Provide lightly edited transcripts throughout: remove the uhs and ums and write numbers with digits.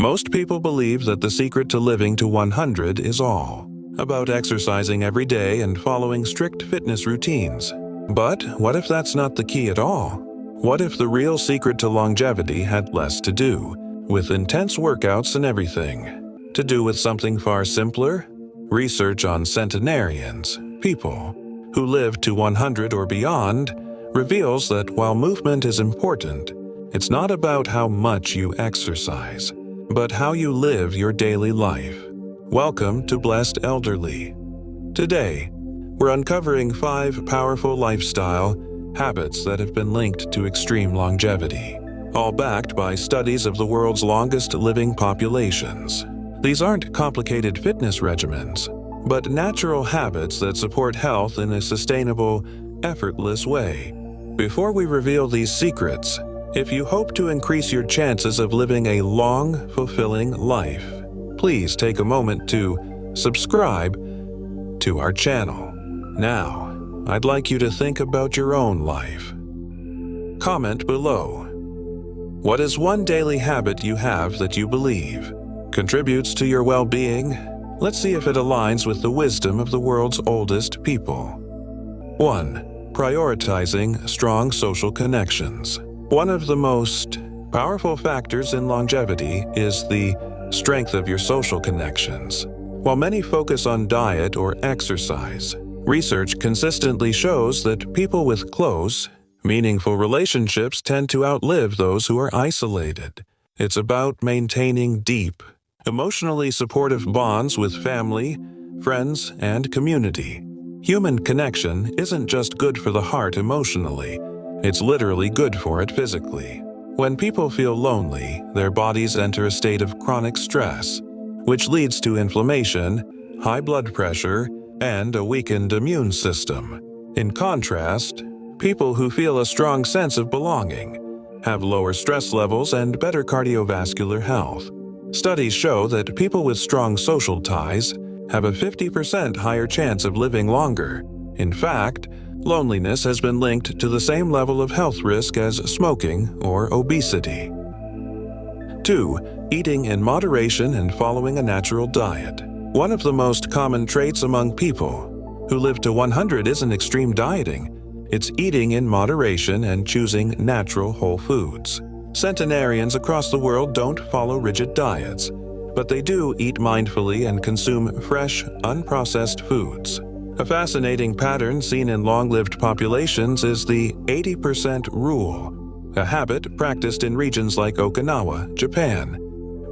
Most people believe that the secret to living to 100 is all about exercising every day and following strict fitness routines. But what if that's not the key at all? What if the real secret to longevity had less to do with intense workouts and everything, to do with something far simpler? Research on centenarians, people who live to 100 or beyond, reveals that while movement is important, it's not about how much you exercise, but how you live your daily life. Welcome to Blessed Elderly. Today, we're uncovering 5 powerful lifestyle habits that have been linked to extreme longevity, all backed by studies of the world's longest living populations. These aren't complicated fitness regimens, but natural habits that support health in a sustainable, effortless way. Before we reveal these secrets, if you hope to increase your chances of living a long, fulfilling life, please take a moment to subscribe to our channel. Now, I'd like you to think about your own life. Comment below. What is one daily habit you have that you believe contributes to your well-being? Let's see if it aligns with the wisdom of the world's oldest people. 1. Prioritizing strong social connections. One of the most powerful factors in longevity is the strength of your social connections. While many focus on diet or exercise, research consistently shows that people with close, meaningful relationships tend to outlive those who are isolated. It's about maintaining deep, emotionally supportive bonds with family, friends, and community. Human connection isn't just good for the heart emotionally, it's literally good for it physically. When people feel lonely, their bodies enter a state of chronic stress, which leads to inflammation, high blood pressure, and a weakened immune system. In contrast, people who feel a strong sense of belonging have lower stress levels and better cardiovascular health. Studies show that people with strong social ties have a 50% higher chance of living longer. In fact, loneliness has been linked to the same level of health risk as smoking or obesity. 2. Eating in moderation and following a natural diet. One of the most common traits among people who live to 100 isn't extreme dieting. It's eating in moderation and choosing natural whole foods. Centenarians across the world don't follow rigid diets, but they do eat mindfully and consume fresh, unprocessed foods. A fascinating pattern seen in long-lived populations is the 80% rule, a habit practiced in regions like Okinawa, Japan,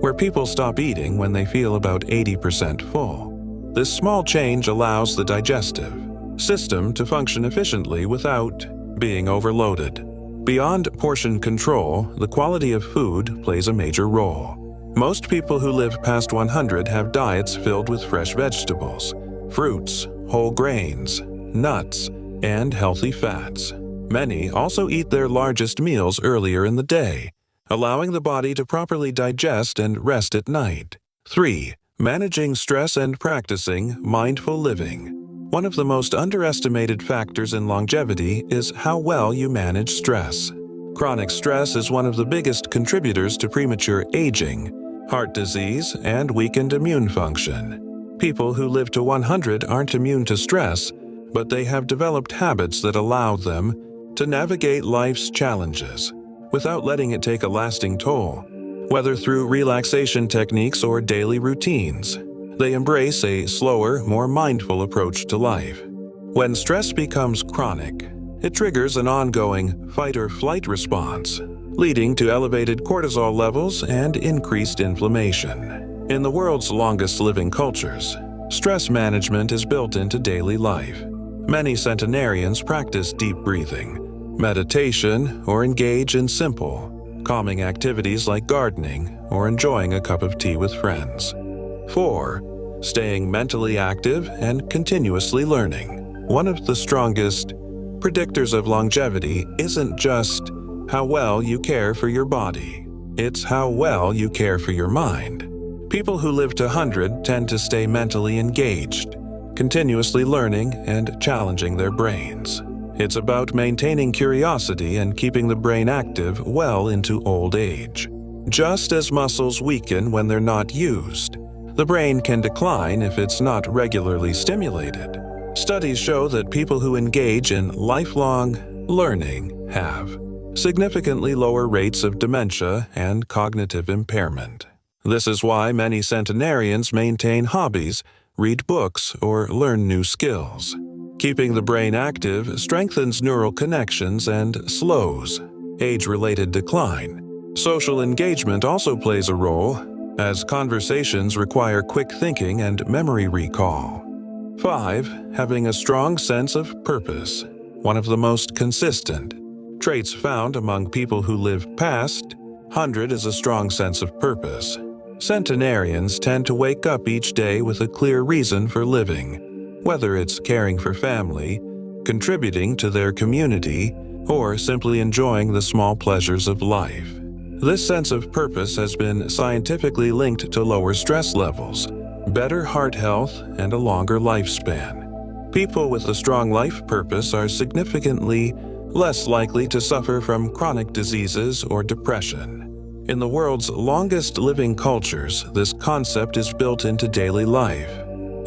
where people stop eating when they feel about 80% full. This small change allows the digestive system to function efficiently without being overloaded. Beyond portion control, the quality of food plays a major role. Most people who live past 100 have diets filled with fresh vegetables, fruits, whole grains, nuts, and healthy fats. Many also eat their largest meals earlier in the day, allowing the body to properly digest and rest at night. 3. Managing stress and practicing mindful living. One of the most underestimated factors in longevity is how well you manage stress. Chronic stress is one of the biggest contributors to premature aging, heart disease, and weakened immune function. People who live to 100 aren't immune to stress, but they have developed habits that allow them to navigate life's challenges without letting it take a lasting toll. Whether through relaxation techniques or daily routines, they embrace a slower, more mindful approach to life. When stress becomes chronic, it triggers an ongoing fight-or-flight response, leading to elevated cortisol levels and increased inflammation. In the world's longest-living cultures, stress management is built into daily life. Many centenarians practice deep breathing, meditation, or engage in simple, calming activities like gardening or enjoying a cup of tea with friends. 4. Staying mentally active and continuously learning. One of the strongest predictors of longevity isn't just how well you care for your body, it's how well you care for your mind. People who live to 100 tend to stay mentally engaged, continuously learning and challenging their brains. It's about maintaining curiosity and keeping the brain active well into old age. Just as muscles weaken when they're not used, the brain can decline if it's not regularly stimulated. Studies show that people who engage in lifelong learning have significantly lower rates of dementia and cognitive impairment. This is why many centenarians maintain hobbies, read books, or learn new skills. Keeping the brain active strengthens neural connections and slows age-related decline. Social engagement also plays a role, as conversations require quick thinking and memory recall. 5. Having a strong sense of purpose. One of the most consistent traits found among people who live past 100 is a strong sense of purpose. Centenarians tend to wake up each day with a clear reason for living, whether it's caring for family, contributing to their community, or simply enjoying the small pleasures of life. This sense of purpose has been scientifically linked to lower stress levels, better heart health, and a longer lifespan. People with a strong life purpose are significantly less likely to suffer from chronic diseases or depression. In the world's longest living cultures, this concept is built into daily life.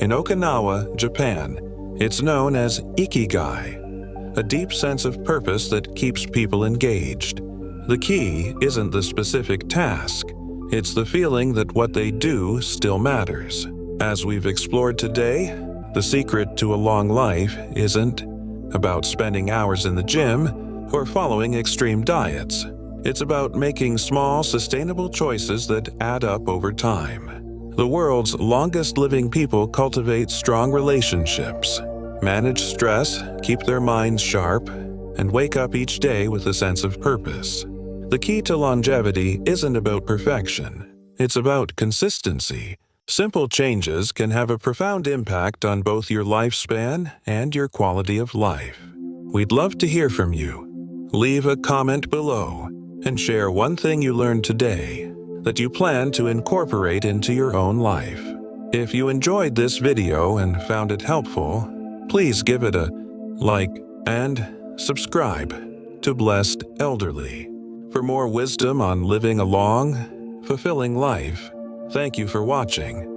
In Okinawa, Japan, it's known as ikigai, a deep sense of purpose that keeps people engaged. The key isn't the specific task, it's the feeling that what they do still matters. As we've explored today, the secret to a long life isn't about spending hours in the gym or following extreme diets. It's about making small, sustainable choices that add up over time. The world's longest living people cultivate strong relationships, manage stress, keep their minds sharp, and wake up each day with a sense of purpose. The key to longevity isn't about perfection, it's about consistency. Simple changes can have a profound impact on both your lifespan and your quality of life. We'd love to hear from you. Leave a comment below and share one thing you learned today that you plan to incorporate into your own life. If you enjoyed this video and found it helpful, please give it a like and subscribe to Blessed Elderly. For more wisdom on living a long, fulfilling life, thank you for watching.